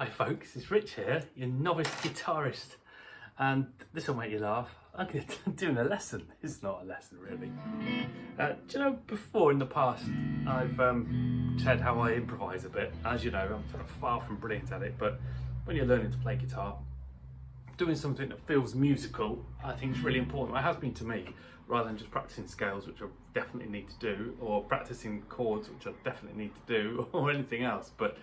Hi folks, it's Rich here, your novice guitarist, and this will make you laugh. I'm doing a lesson. It's not a lesson really. Do you know, before in the past I've said how I improvise a bit. As you know, I'm sort of far from brilliant at it, but when you're learning to play guitar, doing something that feels musical I think is really important. It has been to me, rather than just practicing scales, which I definitely need to do, or practicing chords, which I definitely need to do, or anything else. But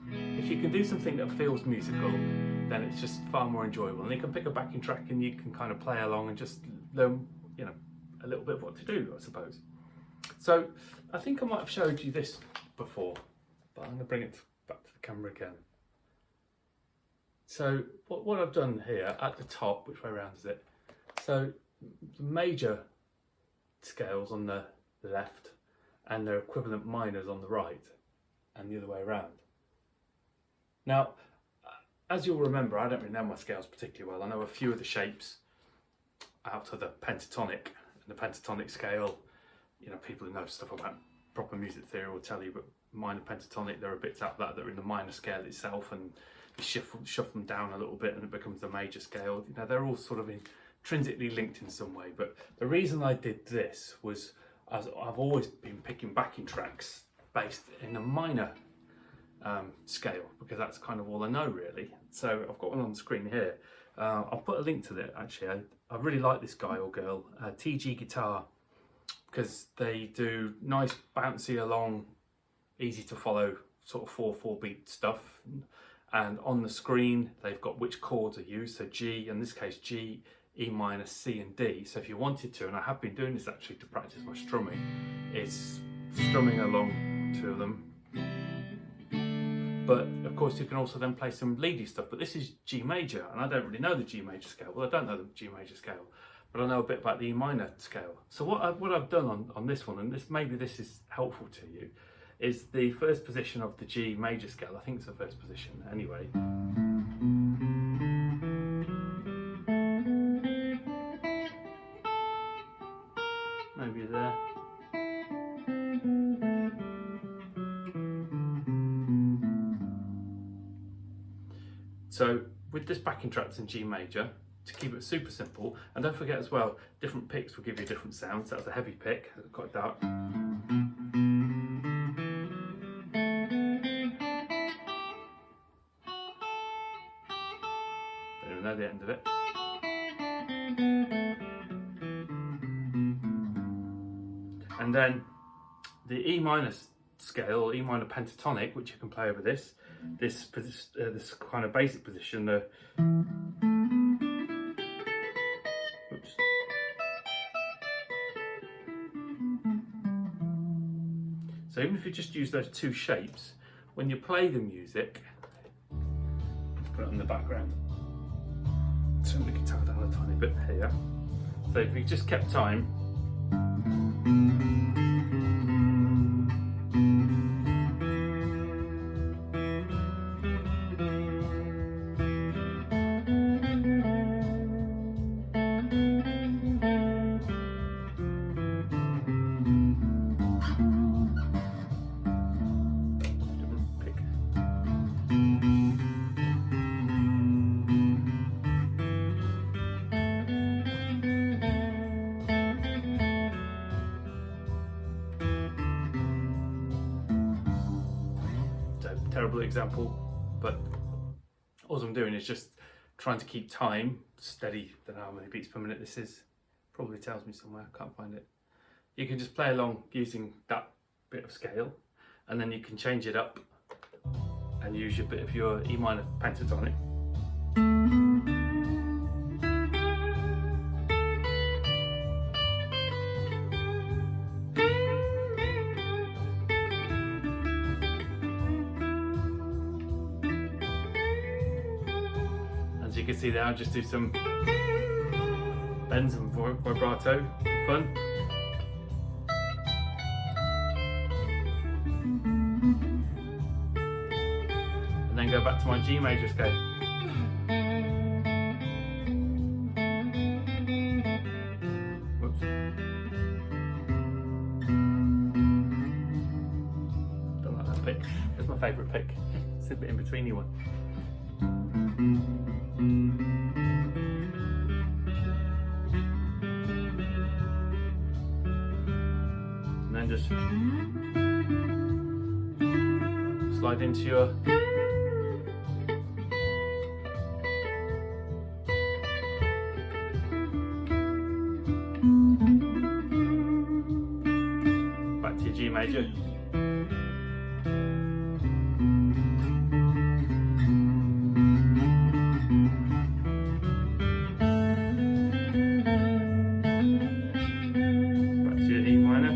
if you can do something that feels musical, then it's just far more enjoyable, and you can pick a backing track and you can kind of play along and just learn, you know, a little bit of what to do, I suppose. So I think I might have showed you this before, but I'm going to bring it back to the camera again. So what I've done here at the top, which way around is it? So the major scales on the left and their equivalent minors on the right, and the other way around. Now, as you'll remember, I don't really know my scales particularly well. I know a few of the shapes out of the pentatonic, and the pentatonic scale, you know, people who know stuff about proper music theory will tell you, but minor pentatonic, there are bits out of that are in the minor scale itself, and you shuffle them down a little bit and it becomes the major scale. You know, they're all sort of intrinsically linked in some way, but the reason I did this was as I've always been picking backing tracks based in a minor scale, because that's kind of all I know really. So I've got one on the screen here. I'll put a link to it actually. I really like this guy or girl, TG Guitar, because they do nice bouncy along, easy to follow sort of 4/4 beat stuff, and on the screen they've got which chords are used. So G, in this case G, E minor, C and D. So if you wanted to, and I have been doing this actually to practice my strumming, is strumming along two of them. But of course you can also then play some leady stuff, but this is G major, and I don't really know the G major scale. Well, I don't know the G major scale, but I know a bit about the E minor scale. So what I've done on this one, and maybe this is helpful to you, is the first position of the G major scale. I think it's the first position anyway. Maybe there. So with this backing tracks in G major, to keep it super simple, and don't forget as well, different picks will give you different sounds. That's a heavy pick, quite dark. Don't even know the end of it. And then the E minor scale, or E minor pentatonic, which you can play over this kind of basic position. Oops. So even if you just use those two shapes, when you play the music, let's put it in the background. Turn the guitar down a tiny bit here. So if you just kept time. Terrible example, but all I'm doing is just trying to keep time steady. Don't know how many beats per minute this is, probably tells me somewhere, I can't find it. You can just play along using that bit of scale, and then you can change it up and use your bit of your E minor pentatonic. As you can see there, I'll just do some bends and vibrato for fun. And then go back to my G major scale. Whoops. Don't like that pick. That's my favourite pick. It's a bit in betweeny one. And then just slide into your back to your G major. Back to your E minor.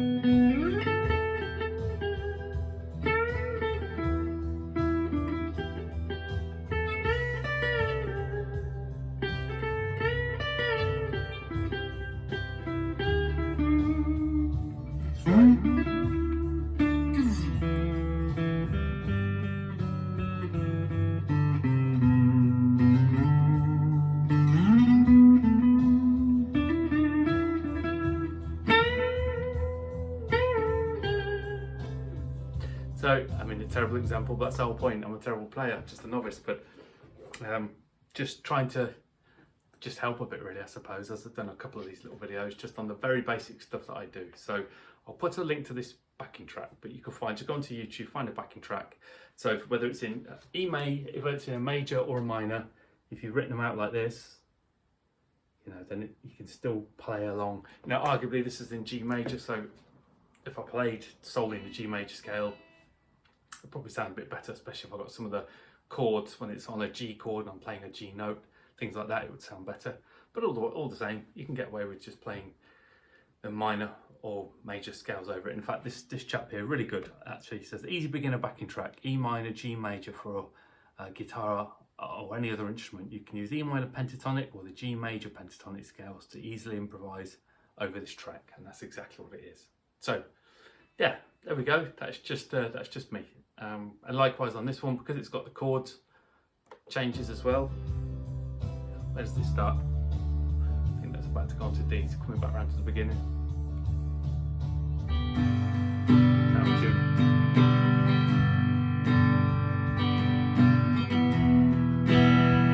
So, I mean, a terrible example, but that's the whole point. I'm a terrible player, just a novice, but just trying to just help a bit really, I suppose, as I've done a couple of these little videos just on the very basic stuff that I do. So I'll put a link to this backing track, but you can find, just go onto YouTube, find a backing track. So whether it's in whether it's in a major or a minor, if you've written them out like this, you know, then you can still play along. Now, arguably this is in G major, so if I played solely in the G major scale, it'd probably sound a bit better, especially if I've got some of the chords when it's on a G chord and I'm playing a G note, things like that, it would sound better. But all the same, you can get away with just playing the minor or major scales over it. In fact, this chap here, really good actually. He says, easy beginner backing track, E minor, G major for a guitar or any other instrument. You can use E minor pentatonic or the G major pentatonic scales to easily improvise over this track, and that's exactly what it is. So yeah, there we go. That's just me. And likewise on this one, because it's got the chords changes as well. Where does this start? I think that's about to go on to D, so coming back around to the beginning. Now G.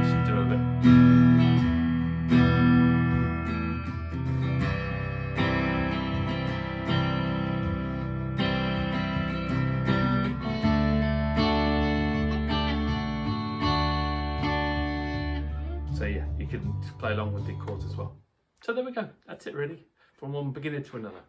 Just do a bit. So yeah, you can just play along with the chords as well. So there we go, that's it really, from one beginner to another.